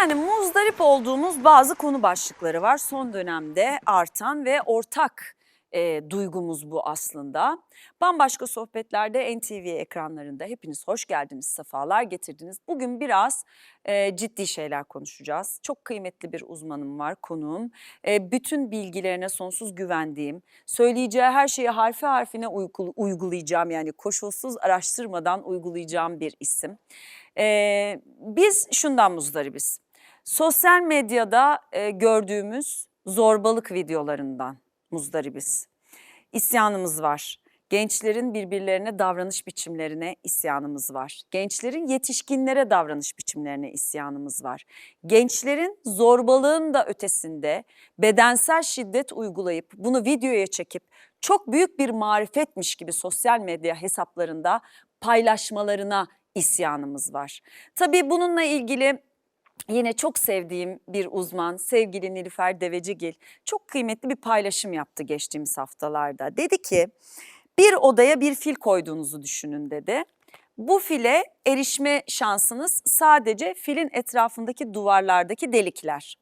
Efendim muzdarip olduğumuz bazı konu başlıkları var. Son dönemde artan ve ortak duygumuz bu aslında. Bambaşka sohbetlerde NTV ekranlarında hepiniz hoş geldiniz, sefalar getirdiniz. Bugün biraz ciddi şeyler konuşacağız. Çok kıymetli bir uzmanım var, konuğum. Bütün bilgilerine sonsuz güvendiğim, söyleyeceği her şeyi harfi harfine uygulayacağım, yani koşulsuz araştırmadan uygulayacağım bir isim. Biz şundan muzdaribiz. Sosyal medyada gördüğümüz zorbalık videolarından muzdaribiz. İsyanımız var. Gençlerin birbirlerine davranış biçimlerine isyanımız var. Gençlerin yetişkinlere davranış biçimlerine isyanımız var. Gençlerin zorbalığın da ötesinde bedensel şiddet uygulayıp bunu videoya çekip çok büyük bir marifetmiş gibi sosyal medya hesaplarında paylaşmalarına isyanımız var. Tabii bununla ilgili yine çok sevdiğim bir uzman, sevgili Nilüfer Devecigil çok kıymetli bir paylaşım yaptı geçtiğimiz haftalarda. Dedi ki, bir odaya bir fil koyduğunuzu düşünün dedi. Bu file erişme şansınız sadece filin etrafındaki duvarlardaki delikler.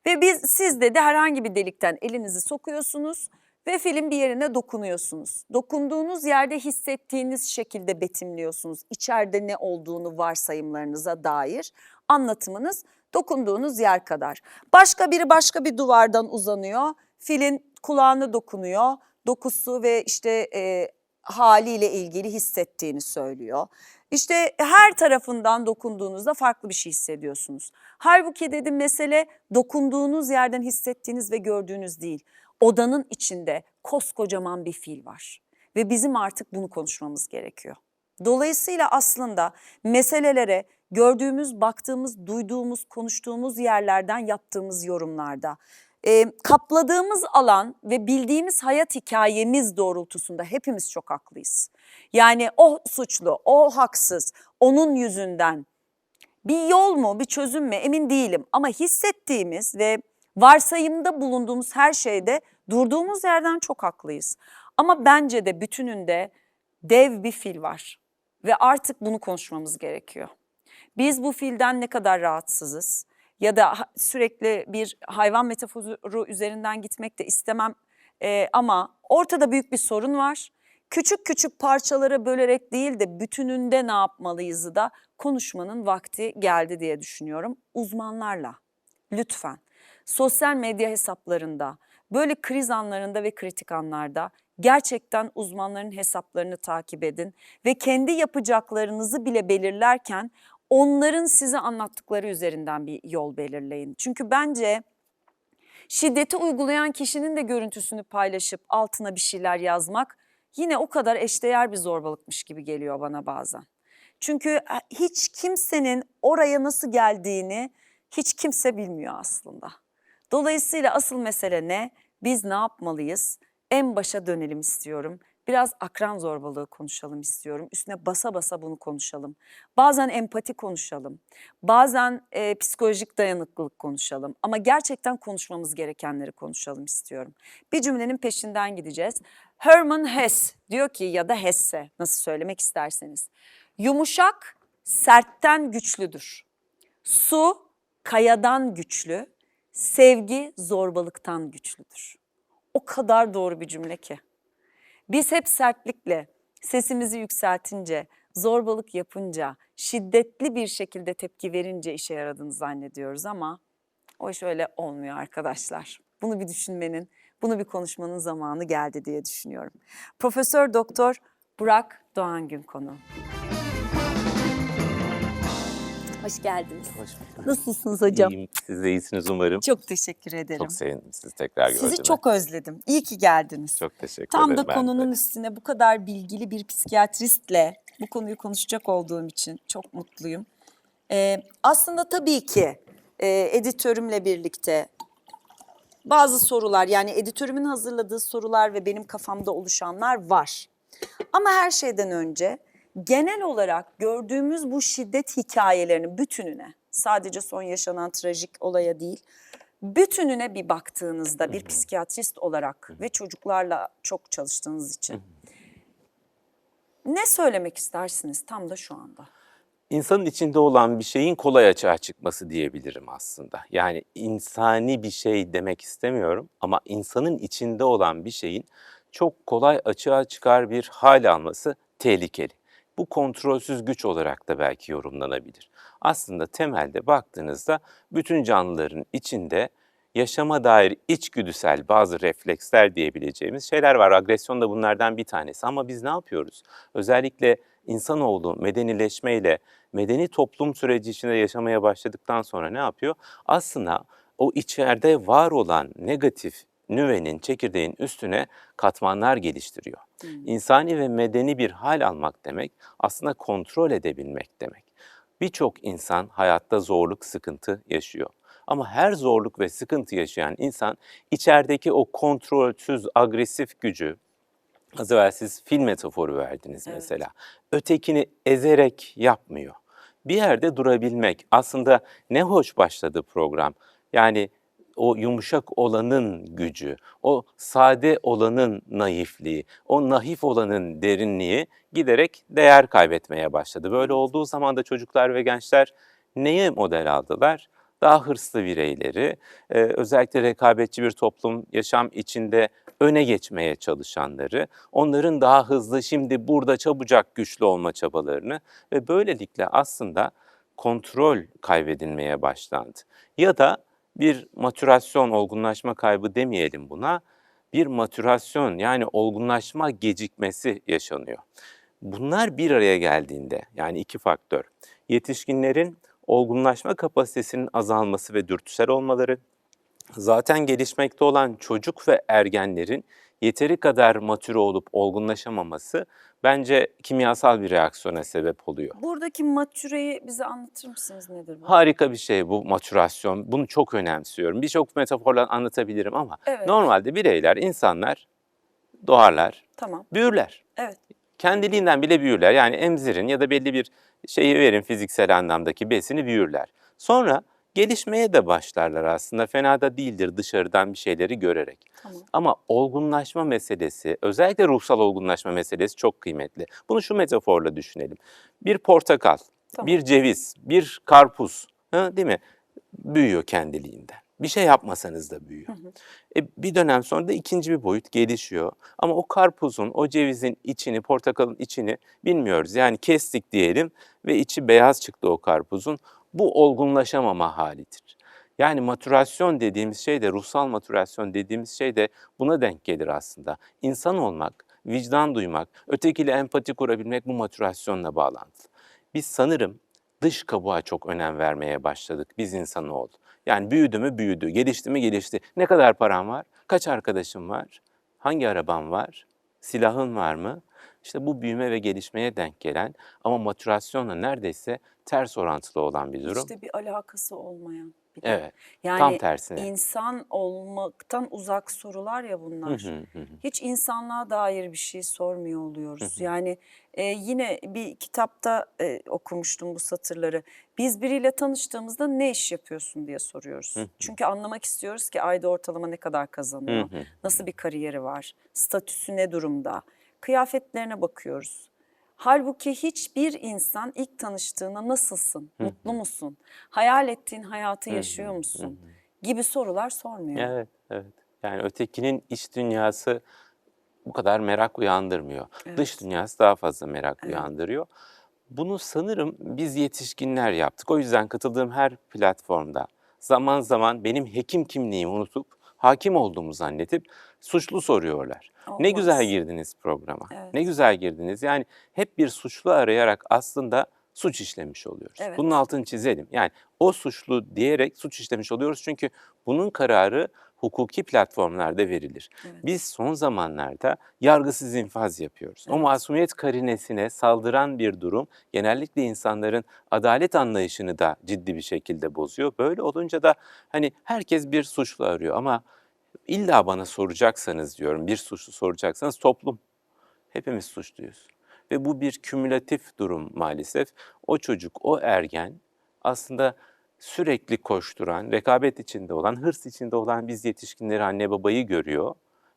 Ve siz dedi herhangi bir delikten elinizi sokuyorsunuz ve filin bir yerine dokunuyorsunuz. Dokunduğunuz yerde hissettiğiniz şekilde betimliyorsunuz. İçeride ne olduğunu varsayımlarınıza dair anlatımınız dokunduğunuz yer kadar. Başka biri başka bir duvardan uzanıyor, filin kulağına dokunuyor, dokusu ve işte haliyle ilgili hissettiğini söylüyor. İşte her tarafından dokunduğunuzda farklı bir şey hissediyorsunuz. Halbuki dedim mesele dokunduğunuz yerden hissettiğiniz ve gördüğünüz değil. Odanın içinde koskocaman bir fil var ve bizim artık bunu konuşmamız gerekiyor. Dolayısıyla aslında meselelere gördüğümüz, baktığımız, duyduğumuz, konuştuğumuz yerlerden yaptığımız yorumlarda, kapladığımız alan ve bildiğimiz hayat hikayemiz doğrultusunda hepimiz çok haklıyız. Yani o suçlu, o haksız, onun yüzünden bir yol mu, bir çözüm mü emin değilim. Ama hissettiğimiz ve varsayımda bulunduğumuz her şeyde durduğumuz yerden çok haklıyız. Ama bence de bütününde dev bir fil var ve artık bunu konuşmamız gerekiyor. Biz bu filden ne kadar rahatsızız ya da sürekli bir hayvan metaforu üzerinden gitmek de istemem ama ortada büyük bir sorun var. Küçük küçük parçalara bölerek değil de bütününde ne yapmalıyızı da konuşmanın vakti geldi diye düşünüyorum. Uzmanlarla lütfen sosyal medya hesaplarında, böyle kriz anlarında ve kritik anlarda gerçekten uzmanların hesaplarını takip edin ve kendi yapacaklarınızı bile belirlerken onların size anlattıkları üzerinden bir yol belirleyin. Çünkü bence şiddeti uygulayan kişinin de görüntüsünü paylaşıp altına bir şeyler yazmak yine o kadar eşdeğer bir zorbalıkmış gibi geliyor bana bazen. Çünkü hiç kimsenin oraya nasıl geldiğini hiç kimse bilmiyor aslında. Dolayısıyla asıl mesele ne? Biz ne yapmalıyız? En başa dönelim istiyorum. Biraz akran zorbalığı konuşalım istiyorum. Üstüne basa basa bunu konuşalım. Bazen empati konuşalım. Bazen psikolojik dayanıklılık konuşalım. Ama gerçekten konuşmamız gerekenleri konuşalım istiyorum. Bir cümlenin peşinden gideceğiz. Hermann Hesse diyor ki, ya da Hesse nasıl söylemek isterseniz. Yumuşak sertten güçlüdür. Su kayadan güçlü, sevgi zorbalıktan güçlüdür. O kadar doğru bir cümle ki. Biz hep sertlikle, sesimizi yükseltince, zorbalık yapınca, şiddetli bir şekilde tepki verince işe yaradığını zannediyoruz ama o iş öyle olmuyor arkadaşlar. Bunu bir düşünmenin, bunu bir konuşmanın zamanı geldi diye düşünüyorum. Profesör Doktor Burak Doğangün konuğum. Hoş geldiniz. Hoş bulduk. Nasılsınız hocam? İyiyim. Siz de iyisiniz umarım. Çok teşekkür ederim. Çok sevindim sizi tekrar gördüğüme. Sizi çok özledim. İyi ki geldiniz. Çok teşekkür Tam ederim. da konunun üstüne bu kadar bilgili bir psikiyatristle bu konuyu konuşacak olduğum için çok mutluyum. Aslında tabii ki editörümle birlikte bazı sorular, yani editörümün hazırladığı sorular ve benim kafamda oluşanlar var. Ama her şeyden önce genel olarak gördüğümüz bu şiddet hikayelerinin bütününe, sadece son yaşanan trajik olaya değil, bütününe bir baktığınızda bir psikiyatrist olarak ve çocuklarla çok çalıştığınız için ne söylemek istersiniz tam da şu anda? İnsanın içinde olan bir şeyin kolay açığa çıkması diyebilirim aslında. Yani insani bir şey demek istemiyorum ama insanın içinde olan bir şeyin çok kolay açığa çıkar bir hal alması tehlikeli. Bu kontrolsüz güç olarak da belki yorumlanabilir. Aslında temelde baktığınızda bütün canlıların içinde yaşama dair içgüdüsel bazı refleksler diyebileceğimiz şeyler var. Agresyon da bunlardan bir tanesi ama biz ne yapıyoruz? Özellikle insanoğlu medenileşmeyle medeni toplum süreci içinde yaşamaya başladıktan sonra ne yapıyor? Aslında o içeride var olan negatif nüvenin, çekirdeğin üstüne katmanlar geliştiriyor. İnsani ve medeni bir hal almak demek aslında kontrol edebilmek demek. Birçok insan hayatta zorluk, sıkıntı yaşıyor. Ama her zorluk ve sıkıntı yaşayan insan içerideki o kontrolsüz, agresif gücü, az evvel siz fil metaforu verdiniz Evet. mesela. Ötekini ezerek yapmıyor. Bir yerde durabilmek. Aslında ne hoş başladı program. Yani o yumuşak olanın gücü, o sade olanın naifliği, o naif olanın derinliği giderek değer kaybetmeye başladı. Böyle olduğu zaman da çocuklar ve gençler neye model aldılar? Daha hırslı bireyleri, özellikle rekabetçi bir toplum yaşam içinde öne geçmeye çalışanları, onların daha hızlı şimdi burada çabucak güçlü olma çabalarını ve böylelikle aslında kontrol kaybedilmeye başlandı. Ya da bir matürasyon, olgunlaşma kaybı demeyelim buna, bir matürasyon yani olgunlaşma gecikmesi yaşanıyor. Bunlar bir araya geldiğinde yani iki faktör, yetişkinlerin olgunlaşma kapasitesinin azalması ve dürtüsel olmaları, zaten gelişmekte olan çocuk ve ergenlerin yeteri kadar matüre olup olgunlaşamaması bence kimyasal bir reaksiyona sebep oluyor. Buradaki matüreyi bize anlatır mısınız? Nedir bu? Harika bir şey bu matürasyon. Bunu çok önemsiyorum. Birçok metaforla anlatabilirim ama Evet. normalde bireyler, insanlar doğarlar, Tamam. büyürler. Evet. Kendiliğinden bile büyürler. Yani emzirin ya da belli bir şeyi verin fiziksel anlamdaki besini büyürler. Sonra gelişmeye de başlarlar aslında. Fena da değildir dışarıdan bir şeyleri görerek. Tamam. Ama olgunlaşma meselesi, özellikle ruhsal olgunlaşma meselesi çok kıymetli. Bunu şu metaforla düşünelim. Bir portakal, Tamam. bir ceviz, bir karpuz, değil mi? Büyüyor kendiliğinden. Bir şey yapmasanız da büyüyor. Bir dönem sonra da ikinci bir boyut gelişiyor. Ama o karpuzun, o cevizin içini, portakalın içini bilmiyoruz. Yani kestik diyelim ve içi beyaz çıktı o karpuzun. Bu olgunlaşamama halidir. Yani matürasyon dediğimiz şey de, ruhsal matürasyon dediğimiz şey de buna denk gelir aslında. İnsan olmak, vicdan duymak, ötekiyle empati kurabilmek bu matürasyonla bağlantılı. Biz sanırım dış kabuğa çok önem vermeye başladık biz insanoğlu. Yani büyüdü mü büyüdü, gelişti mi gelişti. Ne kadar param var, kaç arkadaşım var, hangi araban var, silahın var mı? İşte bu büyüme ve gelişmeye denk gelen ama matürasyonla neredeyse ters orantılı olan bir durum. İşte bir alakası olmayan bir de. Evet, tam Yani tersine. insan olmaktan uzak sorular ya bunlar. Hiç insanlığa dair bir şey sormuyor oluyoruz. Yani yine bir kitapta okumuştum bu satırları. Biz biriyle tanıştığımızda ne iş yapıyorsun diye soruyoruz. Çünkü anlamak istiyoruz ki ayda ortalama ne kadar kazanıyor, nasıl bir kariyeri var, statüsü ne durumda, kıyafetlerine bakıyoruz. Halbuki hiçbir insan ilk tanıştığında nasılsın, mutlu musun, hayal ettiğin hayatı yaşıyor musun gibi sorular sormuyor. Evet, evet. Yani ötekinin iç dünyası bu kadar merak uyandırmıyor. Dış dünyası daha fazla merak uyandırıyor. Bunu sanırım biz yetişkinler yaptık. O yüzden katıldığım her platformda zaman zaman benim hekim kimliğimi unutup hakim olduğumu zannedip suçlu soruyorlar. Ne Olmaz. güzel girdiniz programa. Evet. Ne güzel girdiniz. Yani hep bir suçlu arayarak aslında suç işlemiş oluyoruz. Evet. Bunun altını çizelim. Yani o suçlu diyerek suç işlemiş oluyoruz çünkü bunun kararı hukuki platformlarda verilir. Evet. Biz son zamanlarda yargısız infaz yapıyoruz. O Evet. masumiyet karinesine saldıran bir durum genellikle insanların adalet anlayışını da ciddi bir şekilde bozuyor. Böyle olunca da hani herkes bir suçlu arıyor ama illa bana soracaksanız diyorum, bir suçlu soracaksanız toplum. Hepimiz suçluyuz. Ve bu bir kümülatif durum maalesef. O çocuk, o ergen aslında sürekli koşturan, rekabet içinde olan, hırs içinde olan biz yetişkinleri, anne babayı görüyor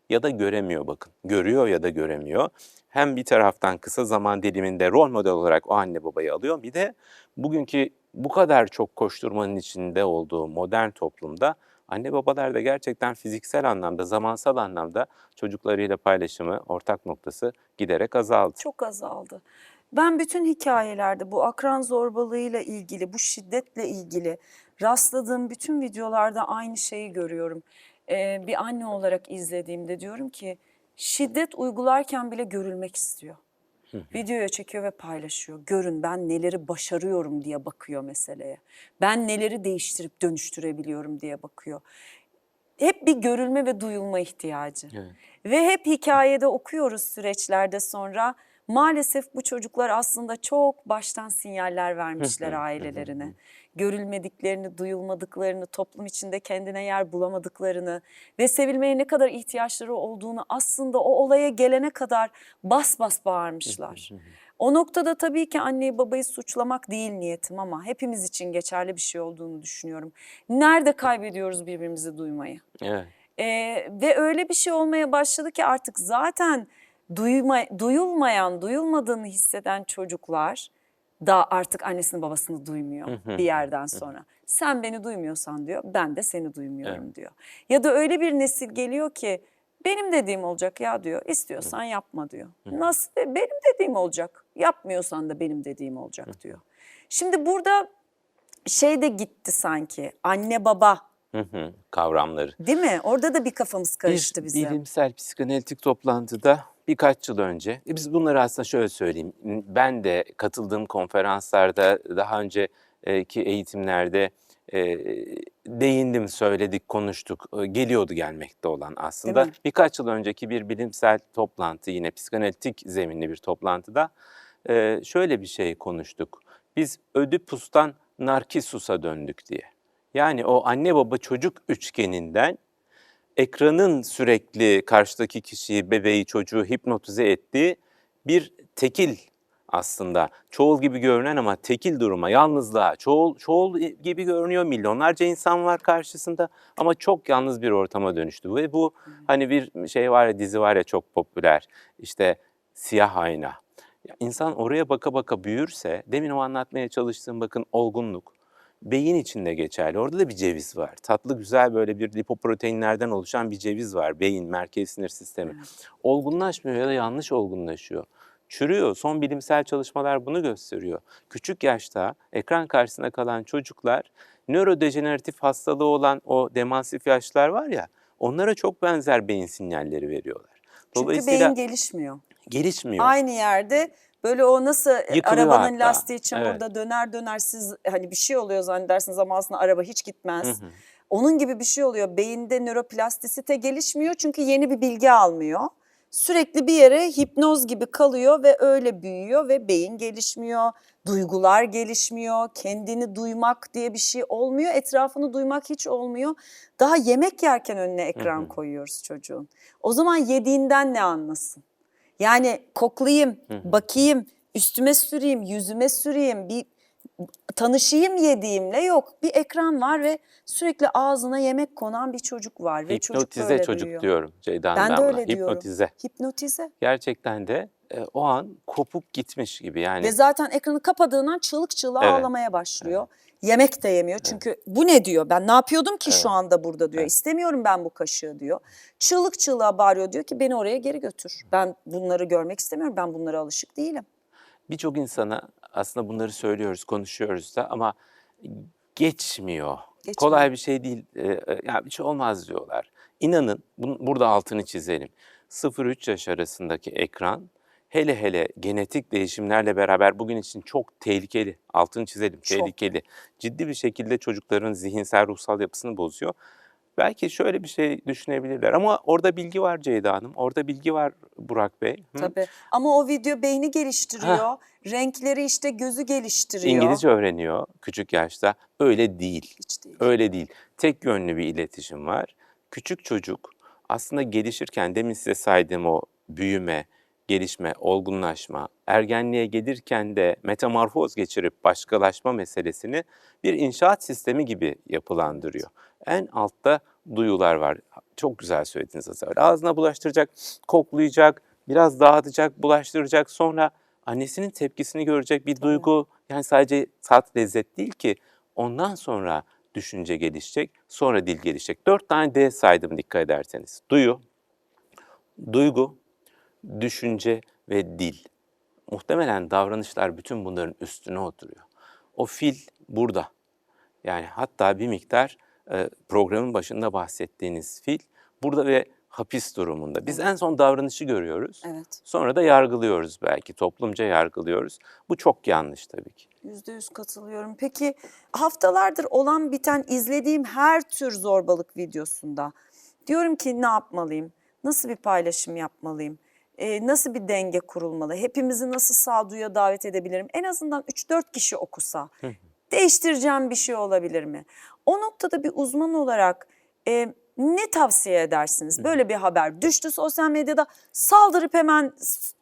ya da göremiyor bakın. Görüyor ya da göremiyor. Hem bir taraftan kısa zaman diliminde rol model olarak o anne babayı alıyor. Bir de bugünkü bu kadar çok koşturmanın içinde olduğu modern toplumda anne babalar da gerçekten fiziksel anlamda, zamansal anlamda çocuklarıyla paylaşımı, ortak noktası giderek azaldı. Çok azaldı. Ben bütün hikayelerde bu akran zorbalığıyla ilgili, bu şiddetle ilgili rastladığım bütün videolarda aynı şeyi görüyorum. Bir anne olarak izlediğimde diyorum ki şiddet uygularken bile görülmek istiyor. Videoya çekiyor ve paylaşıyor. Görün ben neleri başarıyorum diye bakıyor meseleye. Ben neleri değiştirip dönüştürebiliyorum diye bakıyor. Hep bir görülme ve duyulma ihtiyacı. Evet. Ve hep hikayede okuyoruz süreçlerde sonra. Maalesef bu çocuklar aslında çok baştan sinyaller vermişler ailelerine. Görülmediklerini, duyulmadıklarını, toplum içinde kendine yer bulamadıklarını ve sevilmeye ne kadar ihtiyaçları olduğunu aslında o olaya gelene kadar bas bas bağırmışlar. O noktada tabii ki anneyi babayı suçlamak değil niyetim ama hepimiz için geçerli bir şey olduğunu düşünüyorum. Nerede kaybediyoruz birbirimizi duymayı? Evet. Ve öyle bir şey olmaya başladı ki artık zaten duyulmayan, duyulmadığını hisseden çocuklar da artık annesini babasını duymuyor bir yerden sonra. Sen beni duymuyorsan diyor, ben de seni duymuyorum diyor. Ya da öyle bir nesil geliyor ki benim dediğim olacak ya diyor, istiyorsan yapma diyor. Nasıl? Benim dediğim olacak, yapmıyorsan da benim dediğim olacak diyor. Şimdi burada şey de gitti sanki, anne baba. Kavramları. Değil mi? Orada da bir kafamız karıştı Bir bizim. bilimsel psikanalitik toplantıda birkaç yıl önce, biz bunları aslında şöyle söyleyeyim, ben de katıldığım konferanslarda, daha önceki eğitimlerde değindim, söyledik, konuştuk, geliyordu gelmekte olan aslında. Değil mi? Birkaç yıl önceki bir bilimsel toplantı, yine psikanalitik zeminli bir toplantıda şöyle bir şey konuştuk. Biz Ödipus'tan Narkisus'a döndük diye. Yani o anne baba çocuk üçgeninden ekranın sürekli karşıdaki kişiyi, bebeği, çocuğu hipnotize ettiği bir tekil aslında. Çoğul gibi görünen ama tekil duruma, yalnızlığa, çoğul gibi görünüyor. Milyonlarca insan var karşısında ama çok yalnız bir ortama dönüştü. Ve bu hani bir şey var ya, dizi var ya çok popüler, işte Siyah Ayna. Ya İnsan oraya baka baka büyürse, demin o anlatmaya çalıştığım bakın olgunluk, beyin içinde geçerli. Orada da bir ceviz var. Tatlı güzel böyle bir lipoproteinlerden oluşan bir ceviz var. Beyin, merkezi sinir sistemi. Olgunlaşmıyor ya da yanlış olgunlaşıyor. Çürüyor. Son bilimsel çalışmalar bunu gösteriyor. Küçük yaşta ekran karşısında kalan çocuklar nörodejeneratif hastalığı olan o demansif yaşlılar var ya, onlara çok benzer beyin sinyalleri veriyorlar. Çünkü beyin gelişmiyor. Gelişmiyor. Aynı yerde böyle o nasıl Yıkılıyor arabanın hatta. lastiği çamurda döner döner siz hani bir şey oluyor zannedersiniz ama aslında araba hiç gitmez. Onun gibi bir şey oluyor. Beyinde nöroplastisite gelişmiyor çünkü yeni bir bilgi almıyor. Sürekli bir yere hipnoz gibi kalıyor ve öyle büyüyor ve beyin gelişmiyor, duygular gelişmiyor, kendini duymak diye bir şey olmuyor, etrafını duymak hiç olmuyor. Daha yemek yerken önüne ekran koyuyoruz çocuğun. O zaman yediğinden ne anlasın? Yani koklayayım, bakayım, üstüme süreyim, yüzüme süreyim, bir tanışayım yediğimle yok. Bir ekran var ve sürekli ağzına yemek konan bir çocuk var ve çocuk Hipnotize böyle çocuk büyüyor. diyorum Ceyda Hanım, Ben de buna. öyle diyorum. Hipnotize. Hipnotize. Gerçekten de o an kopup gitmiş gibi yani. Ve zaten ekranı kapadığından çığlık çığlığa Evet. ağlamaya başlıyor. Yemek de yemiyor çünkü bu ne diyor, ben ne yapıyordum ki şu anda burada diyor, istemiyorum ben bu kaşığı diyor. Çığlık çığlığa bağırıyor, diyor ki beni oraya geri götür. Ben bunları görmek istemiyorum, ben bunlara alışık değilim. Birçok insana aslında bunları söylüyoruz, konuşuyoruz da ama geçmiyor. Kolay bir şey değil. Ya bir şey olmaz diyorlar. İnanın, burada altını çizelim. 0-3 yaş arasındaki ekran, hele hele genetik değişimlerle beraber bugün için çok tehlikeli. Altını çizelim, Çok. tehlikeli. Ciddi bir şekilde çocukların zihinsel, ruhsal yapısını bozuyor. Belki şöyle bir şey düşünebilirler ama orada bilgi var Ceyda Hanım, orada bilgi var Burak Bey. Tabii ama o video beyni geliştiriyor, renkleri işte gözü geliştiriyor. İngilizce öğreniyor küçük yaşta. Öyle değil. Hiç değil. Öyle değil. Tek yönlü bir iletişim var. Küçük çocuk aslında gelişirken demin size saydığım o büyüme, gelişme, olgunlaşma, ergenliğe gelirken de metamorfoz geçirip başkalaşma meselesini bir inşaat sistemi gibi yapılandırıyor. En altta duyular var. çok güzel söylediniz az evvel. Ağzına bulaştıracak, koklayacak, biraz dağıtacak, bulaştıracak. Sonra annesinin tepkisini görecek bir duygu. Yani sadece tat, lezzet değil ki. Ondan sonra düşünce gelişecek, sonra dil gelişecek. 4 tane D saydım dikkat ederseniz. Duyu, duygu, düşünce ve dil. Muhtemelen davranışlar bütün bunların üstüne oturuyor. O fil burada. Yani hatta bir miktar programın başında bahsettiğiniz fil burada ve hapis durumunda. Biz en son davranışı görüyoruz. Evet. Sonra da yargılıyoruz belki, toplumca yargılıyoruz. Bu çok yanlış tabii ki. %100 katılıyorum. Peki haftalardır olan biten izlediğim her tür zorbalık videosunda diyorum ki ne yapmalıyım? Nasıl bir paylaşım yapmalıyım? Nasıl bir denge kurulmalı? Hepimizi nasıl sağduyuya davet edebilirim? En azından 3-4 kişi okusa değiştireceğim bir şey olabilir mi? O noktada bir uzman olarak ne tavsiye edersiniz? Böyle bir haber düştü sosyal medyada, saldırıp hemen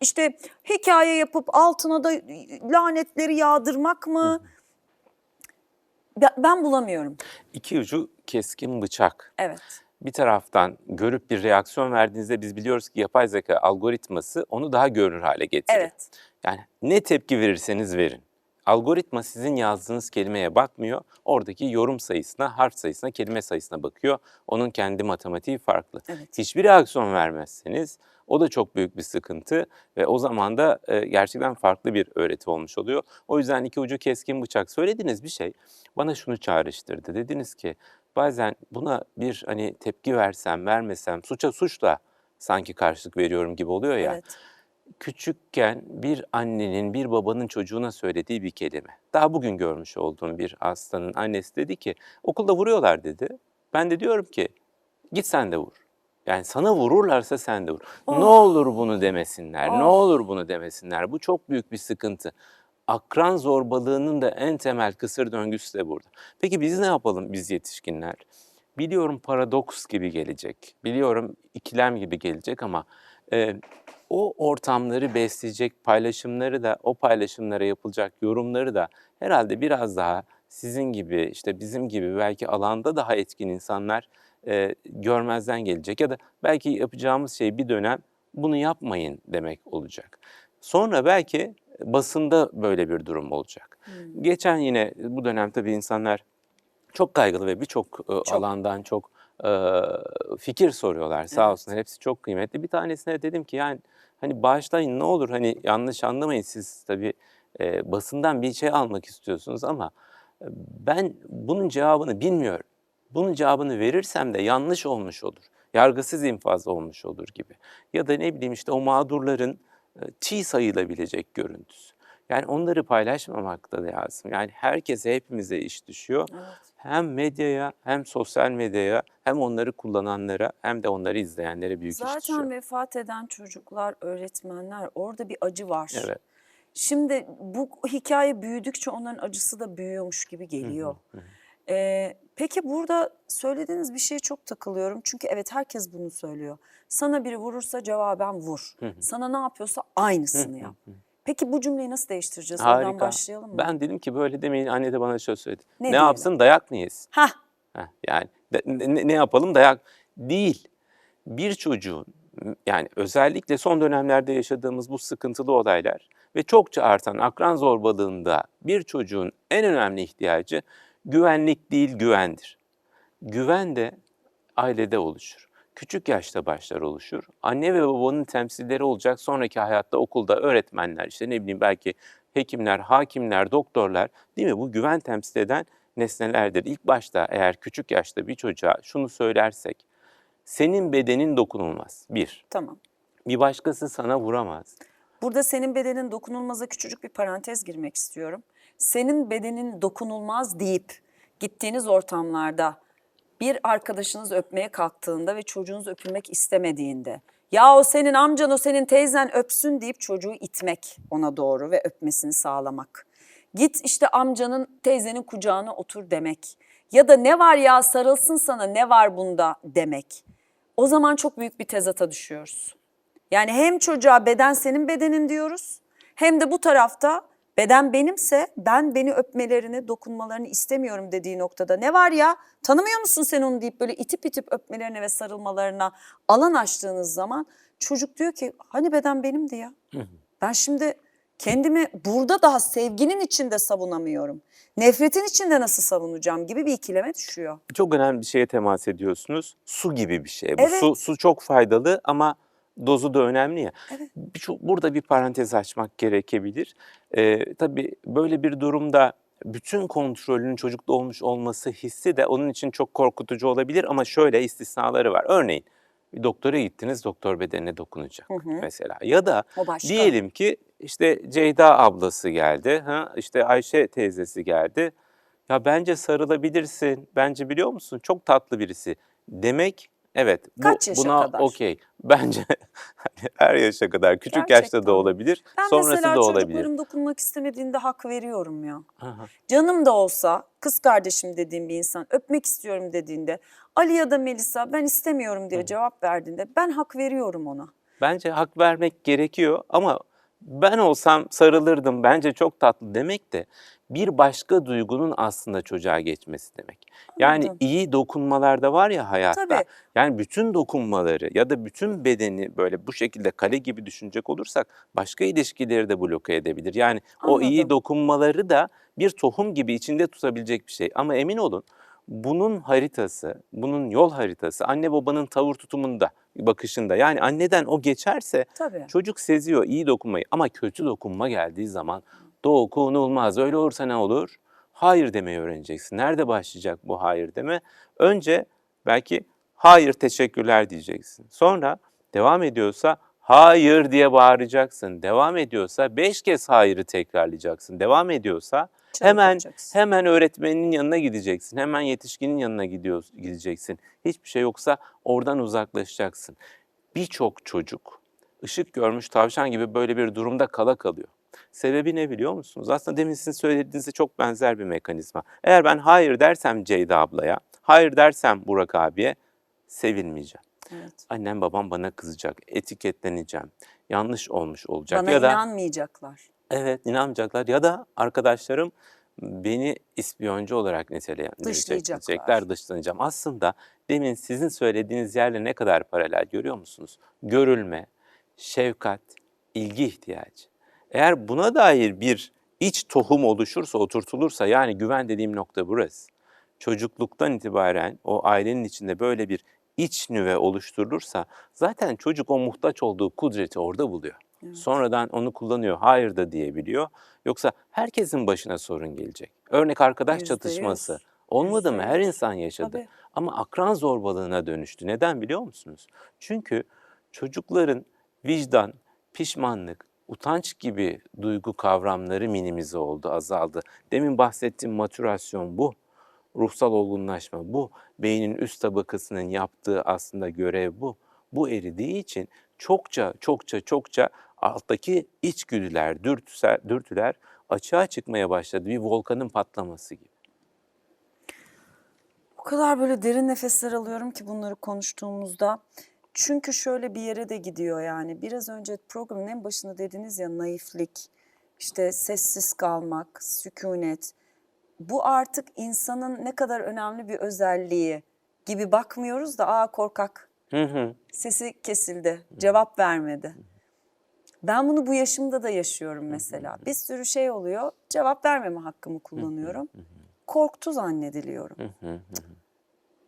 işte hikaye yapıp altına da lanetleri yağdırmak mı? Ben bulamıyorum. İki ucu keskin bıçak. Evet. Bir taraftan görüp bir reaksiyon verdiğinizde biz biliyoruz ki yapay zeka algoritması onu daha görünür hale getiriyor. Evet. Yani ne tepki verirseniz verin. Algoritma sizin yazdığınız kelimeye bakmıyor. Oradaki yorum sayısına, harf sayısına, kelime sayısına bakıyor. Onun kendi matematiği farklı. Evet. Hiçbir reaksiyon vermezseniz o da çok büyük bir sıkıntı ve o zaman da gerçekten farklı bir öğreti olmuş oluyor. O yüzden iki ucu keskin bıçak. Söylediğiniz bir şey bana şunu çağrıştırdı. Dediniz ki bazen buna bir hani tepki versem, vermesem suça suçla sanki karşılık veriyorum gibi oluyor ya. Evet. Küçükken bir annenin, bir babanın çocuğuna söylediği bir kelime. Daha bugün görmüş olduğum bir hastanın annesi dedi ki, okulda vuruyorlar dedi. Ben de diyorum ki, git sen de vur. Yani sana vururlarsa sen de vur. Ne olur bunu demesinler, ne olur bunu demesinler. Bu çok büyük bir sıkıntı. Akran zorbalığının da en temel kısır döngüsü de burada. Peki biz ne yapalım biz yetişkinler? Biliyorum paradoks gibi gelecek, biliyorum ikilem gibi gelecek ama o ortamları besleyecek paylaşımları da, o paylaşımlara yapılacak yorumları da herhalde biraz daha sizin gibi, işte bizim gibi belki alanda daha etkin insanlar görmezden gelecek. Ya da belki yapacağımız şey bir dönem bunu yapmayın demek olacak. Sonra belki basında böyle bir durum olacak. Geçen yine bu dönem tabii insanlar çok kaygılı ve birçok alandan çok fikir soruyorlar sağ olsunlar. Hepsi çok kıymetli. Bir tanesine dedim ki yani hani bağışlayın ne olur hani yanlış anlamayın siz tabii basından bir şey almak istiyorsunuz ama ben bunun cevabını bilmiyorum. Bunun cevabını verirsem de yanlış olmuş olur. Yargısız infaz olmuş olur gibi. Ya da ne bileyim işte o mağdurların çiğ sayılabilecek görüntüsü. Yani onları paylaşmamak da lazım. Yani herkese, hepimize iş düşüyor. Evet. Hem medyaya, hem sosyal medyaya, hem onları kullananlara, hem de onları izleyenlere büyük iş düşüyor. Zaten vefat eden çocuklar, öğretmenler, orada bir acı var. Evet. Şimdi bu hikaye büyüdükçe onların acısı da büyüyormuş gibi geliyor. Peki burada söylediğiniz bir şeye çok takılıyorum. Çünkü evet herkes bunu söylüyor. Sana biri vurursa cevaben vur. Sana ne yapıyorsa aynısını yap. Peki bu cümleyi nasıl değiştireceğiz? Oradan Harika. başlayalım mı? Ben dedim ki böyle demeyin. Anne de bana şöyle söyledi. Ne Ne diyelim? yapsın? Dayak mı yesin? Hah, Yani ne yapalım? Dayak değil. Bir çocuğun yani özellikle son dönemlerde yaşadığımız bu sıkıntılı olaylar ve çokça artan akran zorbalığında bir çocuğun en önemli ihtiyacı güvenlik değil güvendir. Güven de ailede oluşur. Küçük yaşta başlar oluşur. Anne ve babanın temsilleri olacak sonraki hayatta okulda öğretmenler, işte ne bileyim belki hekimler, hakimler, doktorlar değil mi? Bu güven temsil eden nesnelerdir. İlk başta eğer küçük yaşta bir çocuğa şunu söylersek, senin bedenin dokunulmaz. Bir. tamam. Bir başkası sana vuramaz. Burada senin bedenin dokunulmaza küçücük bir parantez girmek istiyorum. Senin bedenin dokunulmaz deyip gittiğiniz ortamlarda bir arkadaşınız öpmeye kalktığında ve çocuğunuz öpülmek istemediğinde ya o senin amcan, o senin teyzen öpsün deyip çocuğu itmek ona doğru ve öpmesini sağlamak. Git işte amcanın, teyzenin kucağına otur demek. Ya da ne var ya sarılsın sana, ne var bunda demek. O zaman çok büyük bir tezata düşüyoruz. Yani hem çocuğa beden senin bedenin diyoruz, hem de bu tarafta Beden benimse ben beni öpmelerini, dokunmalarını istemiyorum dediği noktada ne var ya? Tanımıyor musun sen onu deyip böyle itip itip öpmelerine ve sarılmalarına alan açtığınız zaman çocuk diyor ki hani beden benimdi ya. Ben şimdi kendimi burada daha sevginin içinde savunamıyorum. Nefretin içinde nasıl savunacağım gibi bir ikileme düşüyor. Çok önemli bir şeye temas ediyorsunuz. Su gibi bir şey bu. Evet. Su çok faydalı ama dozu da önemli ya. Evet. Burada bir parantez açmak gerekebilir. Tabii böyle bir durumda bütün kontrolün çocukta olmuş olması hissi de onun için çok korkutucu olabilir ama şöyle istisnaları var. Örneğin bir doktora gittiniz, doktor bedenine dokunacak mesela. Ya da O başka. diyelim ki işte Ceyda ablası geldi, işte Ayşe teyzesi geldi. Ya bence sarılabilirsin, bence biliyor musun çok tatlı birisi demek, evet Kaç yaşa buna kadar? okey. Bence hani her yaşa kadar, küçük yaşta Gerçekten da mi? olabilir, Ben sonrası mesela da olabilir. çocuklarım dokunmak istemediğinde hak veriyorum ya. Aha. Canım da olsa kız kardeşim dediğim bir insan öpmek istiyorum dediğinde Ali ya da Melisa ben istemiyorum diye cevap verdiğinde ben hak veriyorum ona. Bence hak vermek gerekiyor ama ben olsam sarılırdım, bence çok tatlı demek de bir başka duygunun aslında çocuğa geçmesi demek. Yani Anladım. iyi dokunmalar da var ya hayatta. Tabii. Yani bütün dokunmaları ya da bütün bedeni böyle bu şekilde kale gibi düşünecek olursak başka ilişkileri de bloke edebilir. Yani o iyi Anladım. dokunmaları da bir tohum gibi içinde tutabilecek bir şey. Ama emin olun bunun haritası, bunun yol haritası anne babanın tavır tutumunda, bakışında. Yani anneden o geçerse Tabii. çocuk seziyor iyi dokunmayı ama kötü dokunma geldiği zaman dokunulmaz. Öyle olursa ne olur? Hayır demeyi öğreneceksin. Nerede başlayacak bu hayır deme? Önce belki hayır teşekkürler diyeceksin. Sonra devam ediyorsa hayır diye bağıracaksın. Devam ediyorsa 5 kez hayırı tekrarlayacaksın. Devam ediyorsa Çığlık hemen atacaksın. hemen öğretmeninin yanına gideceksin. Hemen yetişkinin yanına gideceksin. Hiçbir şey yoksa oradan uzaklaşacaksın. Birçok çocuk ışık görmüş tavşan gibi böyle bir durumda kala kalıyor. Sebebi ne biliyor musunuz? Aslında demin sizin söylediğinize çok benzer bir mekanizma. Eğer ben hayır dersem Ceyda ablaya, hayır dersem Burak abiye sevilmeyeceğim. Evet. Annem babam bana kızacak, etiketleneceğim, yanlış olmuş olacak Bana ya da inanmayacaklar. evet inanmayacaklar ya da arkadaşlarım beni ispiyoncu olarak Dışlayacaklar. dışlanacağım. Aslında demin sizin söylediğiniz yerle ne kadar paralel görüyor musunuz? Görülme, şefkat, ilgi ihtiyacı. Eğer buna dair bir iç tohum oluşursa, oturtulursa yani güven dediğim nokta burası. Çocukluktan itibaren o ailenin içinde böyle bir iç nüve oluşturulursa zaten çocuk o muhtaç olduğu kudreti orada buluyor. Evet. Sonradan onu kullanıyor, hayır da diyebiliyor. Yoksa herkesin başına sorun gelecek. Örnek arkadaş %100. çatışması. Olmadı mı? Her %100. insan yaşadı. Tabii. Ama akran zorbalığına dönüştü. Neden biliyor musunuz? Çünkü çocukların vicdan, pişmanlık, utanç gibi duygu kavramları minimize oldu, azaldı. Demin bahsettiğim matürasyon bu. Ruhsal olgunlaşma bu. Beynin üst tabakasının yaptığı aslında görev bu. Bu eridiği için çokça alttaki içgüdüler, dürtüler açığa çıkmaya başladı. Bir volkanın patlaması gibi. O kadar böyle derin nefesler alıyorum ki bunları konuştuğumuzda. Çünkü şöyle bir yere de gidiyor yani. Biraz önce programın en başında dediniz ya naiflik, işte sessiz kalmak, sükunet. Bu artık insanın ne kadar önemli bir özelliği gibi bakmıyoruz da korkak, sesi kesildi, cevap vermedi. Ben bunu bu yaşımda da yaşıyorum mesela. Bir sürü şey oluyor, cevap vermeme hakkımı kullanıyorum. Korktu zannediliyorum.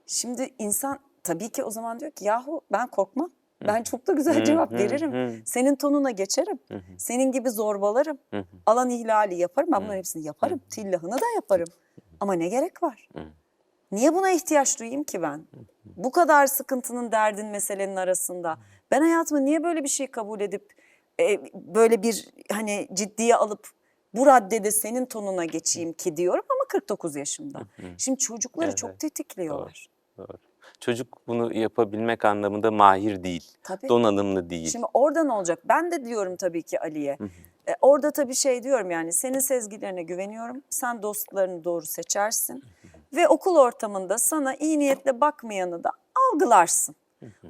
Şimdi insan tabii ki o zaman diyor ki yahu ben korkmam. Ben çok da güzel cevap veririm. Senin tonuna geçerim. Senin gibi zorbalarım. Alan ihlali yaparım. Ben bunların hepsini yaparım. Tillahını da yaparım. Ama ne gerek var? Niye buna ihtiyaç duyayım ki ben? Bu kadar sıkıntının, derdin, meselenin arasında. Ben hayatımı niye böyle bir şey kabul edip böyle bir hani ciddiye alıp bu raddede senin tonuna geçeyim ki diyorum ama 49 yaşımda. Şimdi çocukları Evet, çok tetikliyorlar. Doğru. Çocuk bunu yapabilmek anlamında mahir değil, Tabii. donanımlı değil. Şimdi orada ne olacak? Ben de diyorum tabii ki Ali'ye. Orada tabii şey diyorum yani senin sezgilerine güveniyorum. Sen dostlarını doğru seçersin. Ve okul ortamında sana iyi niyetle bakmayanı da algılarsın.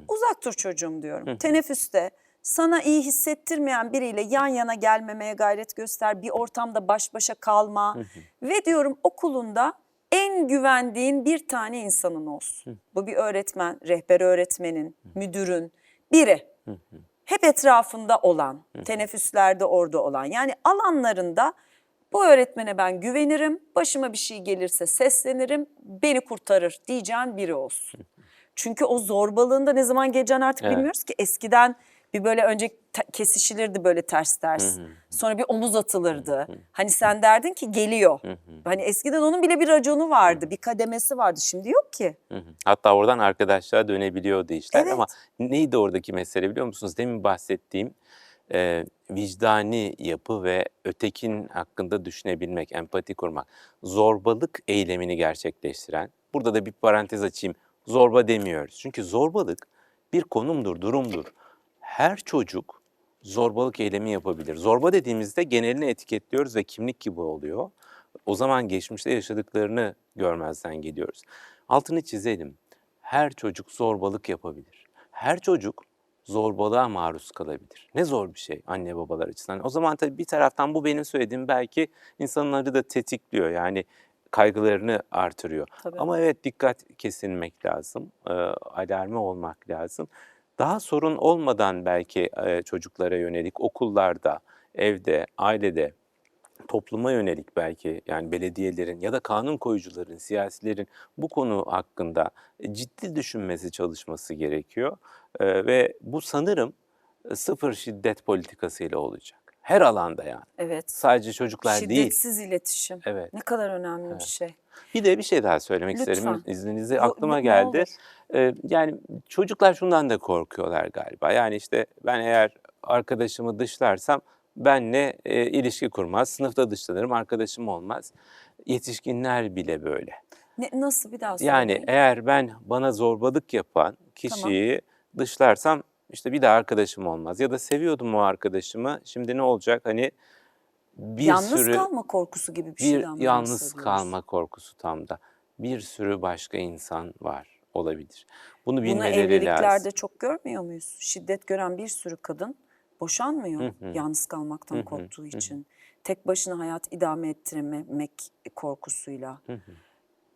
Uzak dur çocuğum diyorum. Teneffüste sana iyi hissettirmeyen biriyle yan yana gelmemeye gayret göster. Bir ortamda baş başa kalma. Ve diyorum okulunda en güvendiğin bir tane insanın olsun. Bu bir öğretmen, rehber öğretmenin, müdürün, biri. Hep etrafında olan, teneffüslerde orada olan. Yani alanlarında bu öğretmene ben güvenirim, başıma bir şey gelirse seslenirim, beni kurtarır diyeceğin biri olsun. Çünkü o zorbalığında ne zaman geleceğini artık Evet. bilmiyoruz ki. Eskiden bir böyle önce kesişilirdi böyle ters ters. Sonra bir omuz atılırdı. Hani sen derdin ki geliyor. Hani eskiden onun bile bir raconu vardı, bir kademesi vardı. Şimdi yok ki. Hatta oradan arkadaşlığa dönebiliyordu işler Evet. ama neydi oradaki mesele biliyor musunuz? Demin bahsettiğim vicdani yapı ve ötekin hakkında düşünebilmek, empati kurmak. Zorbalık eylemini gerçekleştiren, burada da bir parantez açayım, zorba demiyoruz. Çünkü zorbalık bir konumdur, durumdur. Her çocuk zorbalık eylemi yapabilir. Zorba dediğimizde genelini etiketliyoruz ve kimlik gibi oluyor. O zaman geçmişte yaşadıklarını görmezden geliyoruz. Altını çizelim. Her çocuk zorbalık yapabilir. Her çocuk zorbalığa maruz kalabilir. Ne zor bir şey anne babalar açısından. O zaman tabii bir taraftan bu benim söylediğim belki insanları da tetikliyor. Yani kaygılarını artırıyor. Tabii. Ama evet dikkat kesilmek lazım. Alarmı olmak lazım. Daha sorun olmadan belki çocuklara yönelik okullarda, evde, ailede, topluma yönelik belki yani belediyelerin ya da kanun koyucuların, siyasilerin bu konu hakkında ciddi düşünmesi, çalışması gerekiyor. Ve bu sanırım sıfır şiddet politikasıyla olacak. Her alanda yani. Evet. Sadece çocuklar değil. Şiddetsiz iletişim. Evet. Ne kadar önemli bir şey. Bir de bir şey daha söylemek Lütfen. isterim izninizle. Bu- Aklıma ne geldi. olur. Yani çocuklar şundan da korkuyorlar galiba. Yani işte ben eğer arkadaşımı dışlarsam benle ilişki kurmaz. Sınıfta dışlanırım, arkadaşım olmaz. Yetişkinler bile böyle. Nasıl bir daha Yani söyleyin? eğer ben bana zorbalık yapan kişiyi dışlarsam işte bir daha arkadaşım olmaz. Ya da seviyordum o arkadaşımı. Şimdi ne olacak? Hani bir Yalnız sürü kalma korkusu gibi bir bir şeyden mi yalnız bahsediyoruz? kalma korkusu tam da. Bir sürü başka insan var, olabilir. Bunu Bunu bilmeleri evliliklerde lazım. çok görmüyor muyuz? Şiddet gören bir sürü kadın boşanmıyor yalnız kalmaktan korktuğu için. Tek başına hayat idame ettirememek korkusuyla.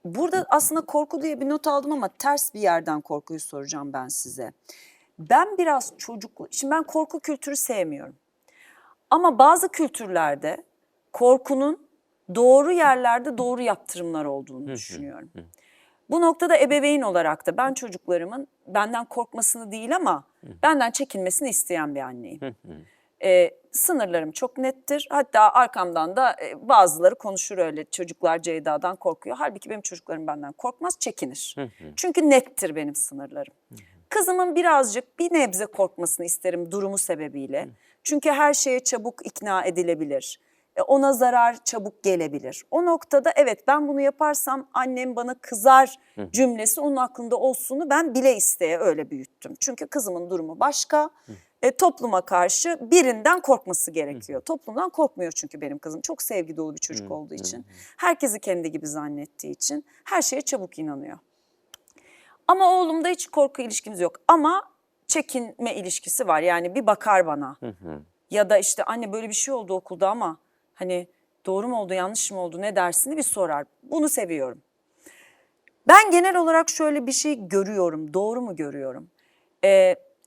Burada aslında korku diye bir not aldım ama ters bir yerden korkuyu soracağım ben size. Ben biraz şimdi ben korku kültürü sevmiyorum. Ama bazı kültürlerde korkunun doğru yerlerde doğru yaptırımlar olduğunu düşünüyorum. Bu noktada ebeveyn olarak da ben çocuklarımın benden korkmasını değil ama benden çekinmesini isteyen bir anneyim. Sınırlarım çok nettir. Hatta arkamdan da bazıları konuşur öyle çocuklar Ceyda'dan korkuyor. Halbuki benim çocuklarım benden korkmaz, çekinir. Çünkü nettir benim sınırlarım. Kızımın birazcık bir nebze korkmasını isterim durumu sebebiyle. Çünkü her şeye çabuk ikna edilebilir. Ona zarar çabuk gelebilir. O noktada evet ben bunu yaparsam annem bana kızar cümlesi onun aklında olsunu ben bile isteye öyle büyüttüm. Çünkü kızımın durumu başka. Topluma karşı birinden korkması gerekiyor. Toplumdan korkmuyor çünkü benim kızım. Çok sevgi dolu bir çocuk olduğu için. Herkesi kendi gibi zannettiği için her şeye çabuk inanıyor. Ama oğlumda hiç korku ilişkimiz yok. Ama çekinme ilişkisi var. Yani bir bakar bana. Ya da işte anne böyle bir şey oldu okulda ama hani doğru mu oldu yanlış mı oldu ne dersini bir sorar. Bunu seviyorum. Ben genel olarak şöyle bir şey görüyorum. Doğru mu görüyorum?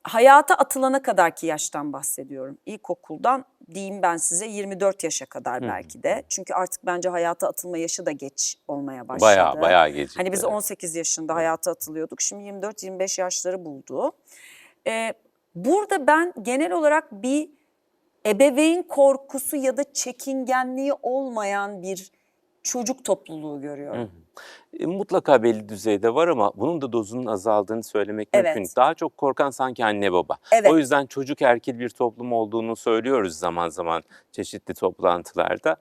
Hayata atılana kadarki yaştan bahsediyorum. İlkokuldan diyeyim ben size 24 yaşa kadar belki de. Çünkü artık bence hayata atılma yaşı da geç olmaya başladı. Bayağı gecikti. Hani biz 18 yaşında hayata atılıyorduk. Şimdi 24-25 yaşları buldu. Burada ben genel olarak bir ebeveyn korkusu ya da çekingenliği olmayan bir çocuk topluluğu görüyorum. Mutlaka belli düzeyde var ama bunun da dozunun azaldığını söylemek Evet. mümkün. Daha çok korkan sanki anne baba. Evet. O yüzden çocuk erkil bir toplum olduğunu söylüyoruz zaman zaman çeşitli toplantılarda.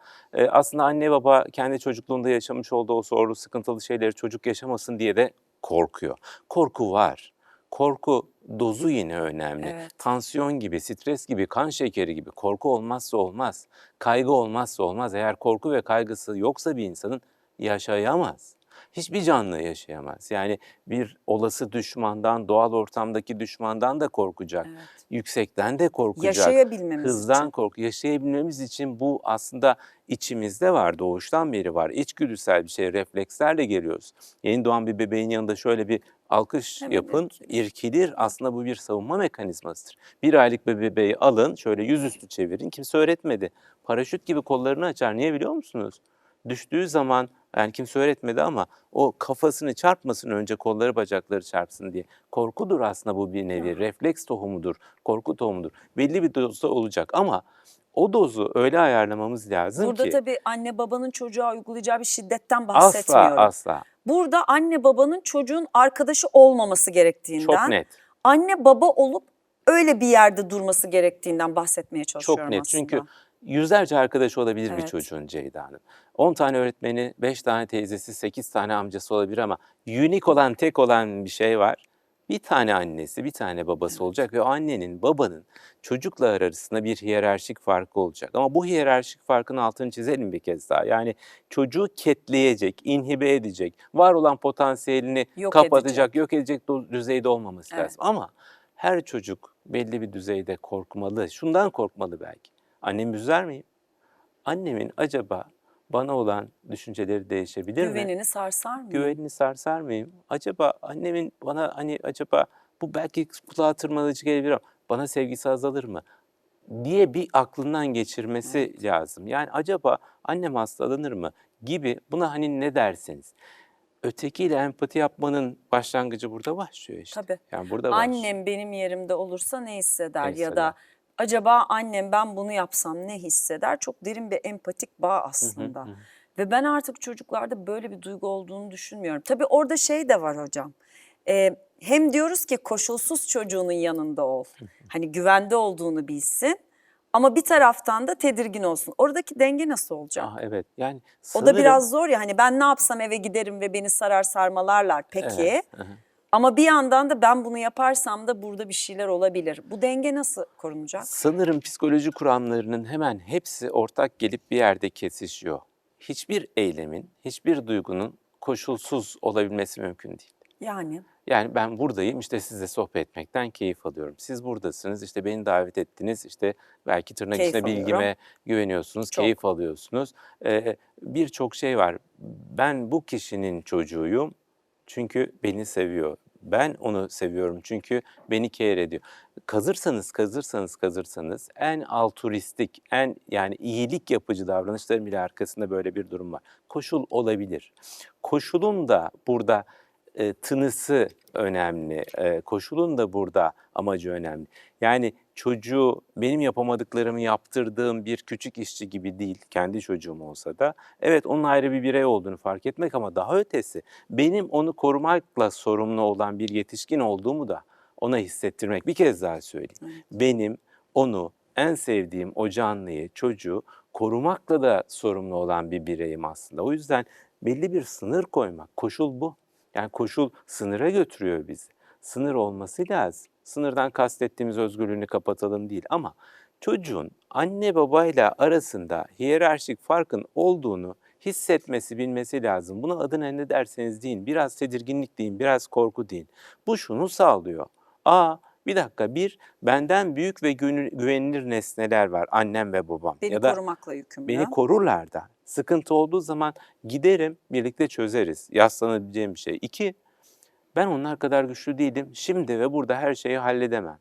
Aslında anne baba kendi çocukluğunda yaşamış olduğu o zorlu sıkıntılı şeyleri çocuk yaşamasın diye de korkuyor. Korku var. Korku dozu yine önemli. Evet. Tansiyon gibi, stres gibi, kan şekeri gibi korku olmazsa olmaz. Kaygı olmazsa olmaz. Eğer korku ve kaygısı yoksa bir insanın yaşayamaz. Hiçbir canlı yaşayamaz. Yani bir olası düşmandan, doğal ortamdaki düşmandan da korkacak. Evet. Yüksekten de korkacak. Yaşayabilmemiz Hızdan için. yaşayabilmemiz için bu aslında içimizde var, doğuştan beri var. İçgüdüsel bir şey, reflekslerle geliyoruz. Yeni doğan bir bebeğin yanında şöyle bir alkış Hemen yapın, irkilir. irkilir. Aslında bu bir savunma mekanizmasıdır. Bir aylık bir bebeği alın, şöyle yüzüstü çevirin. Kimse öğretmedi. Paraşüt gibi kollarını açar. Niye biliyor musunuz? Düştüğü zaman, yani kimse öğretmedi ama o kafasını çarpmasın, önce kolları bacakları çarpsın diye. Korkudur aslında bu, bir nevi. Ya. Refleks tohumudur, korku tohumudur. Belli bir dozda olacak ama o dozu öyle ayarlamamız lazım Burada ki tabii anne babanın çocuğa uygulayacağı bir şiddetten asla bahsetmiyorum. asla, Burada anne babanın çocuğun arkadaşı olmaması çok gerektiğinden, net. anne baba olup öyle bir yerde durması gerektiğinden bahsetmeye Çok çalışıyorum net. aslında. Çünkü yüzlerce arkadaşı olabilir bir Evet. çocuğun Ceyda Hanım. 10 tane öğretmeni, 5 tane teyzesi, 8 tane amcası olabilir ama unique olan, tek olan bir şey var. Bir tane annesi, bir tane babası olacak ve o annenin, babanın çocuklar arasında bir hiyerarşik farkı olacak. Ama bu hiyerarşik farkın altını çizelim bir kez daha. Yani çocuğu ketleyecek, inhibe edecek, var olan potansiyelini Yok kapatacak, edecek. yok edecek düzeyde olmaması Evet. lazım. Ama her çocuk belli bir düzeyde korkmalı. Şundan korkmalı belki. Annemi üzer miyim? Annemin acaba bana olan düşünceleri değişebilir mi? Güvenini sarsar mıyım? Güvenini sarsar mıyım? Acaba annemin bana, hani acaba bu belki kulağa tırmalayıcı gelebilir ama bana sevgisi azalır mı diye bir aklından geçirmesi lazım. Yani acaba annem hastalanır mı gibi, buna hani ne dersiniz? Ötekiyle empati yapmanın başlangıcı burada başlıyor işte. Tabii. Yani burada başlıyor. Annem benim yerimde olursa ne hisseder Ne ya da hisseder? acaba annem ben bunu yapsam ne hisseder? Çok derin bir empatik bağ Hı hı, aslında. hı. Ve ben artık çocuklarda böyle bir duygu olduğunu düşünmüyorum. Tabii orada şey de var hocam. Hem diyoruz ki koşulsuz çocuğunun yanında ol. Hani güvende olduğunu bilsin. Ama bir taraftan da tedirgin olsun. Oradaki denge nasıl olacak? Ah, evet. Yani O da sanırım biraz zor ya, hani ben ne yapsam eve giderim ve beni sarar sarmalarlar peki. evet. Hı hı. Ama bir yandan da ben bunu yaparsam da burada bir şeyler olabilir. Bu denge nasıl korunacak? Sanırım psikoloji kuramlarının hemen hepsi ortak gelip bir yerde kesişiyor. Hiçbir eylemin, hiçbir duygunun koşulsuz olabilmesi mümkün değil. Yani Yani ben buradayım, işte sizle sohbet etmekten keyif alıyorum. Siz buradasınız, işte beni davet ettiniz, işte belki tırnak keyif içinde alıyorum. bilgime güveniyorsunuz, Çok. keyif alıyorsunuz. Birçok şey var. Ben bu kişinin çocuğuyum çünkü beni seviyor. Ben onu seviyorum çünkü beni care ediyor. Kazırsanız en altruistik, en yani iyilik yapıcı davranışların bile arkasında böyle bir durum var. Koşul olabilir. Koşulun da burada tınısı önemli. Koşulun da burada amacı önemli. Yani çocuğu benim yapamadıklarımı yaptırdığım bir küçük işçi gibi değil, kendi çocuğum olsa da. Evet, onun ayrı bir birey olduğunu fark etmek ama daha ötesi benim onu korumakla sorumlu olan bir yetişkin olduğumu da ona hissettirmek. Bir kez daha söyleyeyim. Evet. Benim onu, en sevdiğim o canlıyı, çocuğu korumakla da sorumlu olan bir bireyim aslında. O yüzden belli bir sınır koymak, koşul bu. Yani koşul sınıra götürüyor bizi. Sınır olması lazım. Sınırdan kastettiğimiz özgürlüğünü kapatalım değil ama çocuğun anne babayla arasında hiyerarşik farkın olduğunu hissetmesi, bilmesi lazım. Buna adına ne derseniz deyin, biraz tedirginlik deyin, biraz korku deyin. Bu şunu sağlıyor. Bir dakika, benden büyük ve güvenilir nesneler var, annem ve babam. Beni Ya da korumakla yükümlü. beni korurlar da. Sıkıntı olduğu zaman giderim, birlikte çözeriz. Yaslanabileceğim bir şey. 2, ben onlar kadar güçlü değilim. Şimdi ve burada her şeyi halledemem.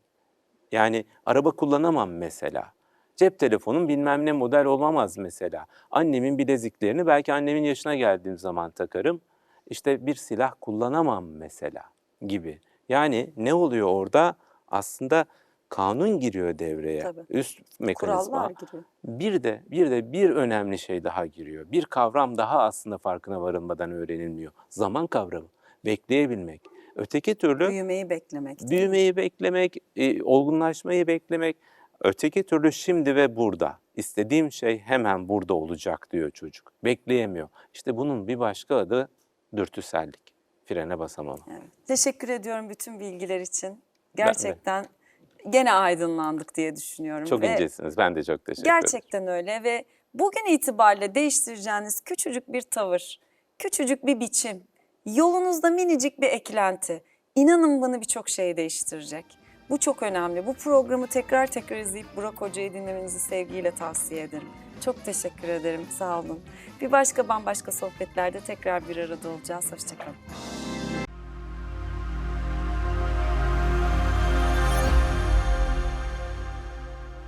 Yani araba kullanamam mesela. Cep telefonum bilmem ne model olamaz mesela. Annemin bileziklerini belki annemin yaşına geldiğim zaman takarım. İşte bir silah kullanamam mesela gibi. Yani ne oluyor orada? Aslında kanun giriyor devreye. Tabii. Üst mekanizma. Kurallar giriyor. Bir önemli şey daha giriyor. Bir kavram daha aslında farkına varılmadan öğrenilmiyor. Zaman kavramı. Bekleyebilmek. Öteki türlü Büyümeyi beklemek değil mi? büyümeyi beklemek, olgunlaşmayı beklemek. Öteki türlü şimdi ve burada. İstediğim şey hemen burada olacak diyor çocuk. Bekleyemiyor. İşte bunun bir başka adı dürtüsellik. Frene basamama. Evet. Teşekkür ediyorum bütün bilgiler için. Ben de. Gerçekten gene aydınlandık diye düşünüyorum. Çok Ve incesiniz. Ben de çok teşekkür ederim. gerçekten öyle ve bugün itibariyle değiştireceğiniz küçücük bir tavır, küçücük bir biçim, Yolunuzda minicik bir eklenti. İnanın bana birçok şey değiştirecek. Bu çok önemli. Bu programı tekrar tekrar izleyip Burak Hoca'yı dinlemenizi sevgiyle tavsiye ederim. Çok teşekkür ederim. Sağ olun. Bir başka bambaşka sohbetlerde tekrar bir arada olacağız. Hoşça kalın.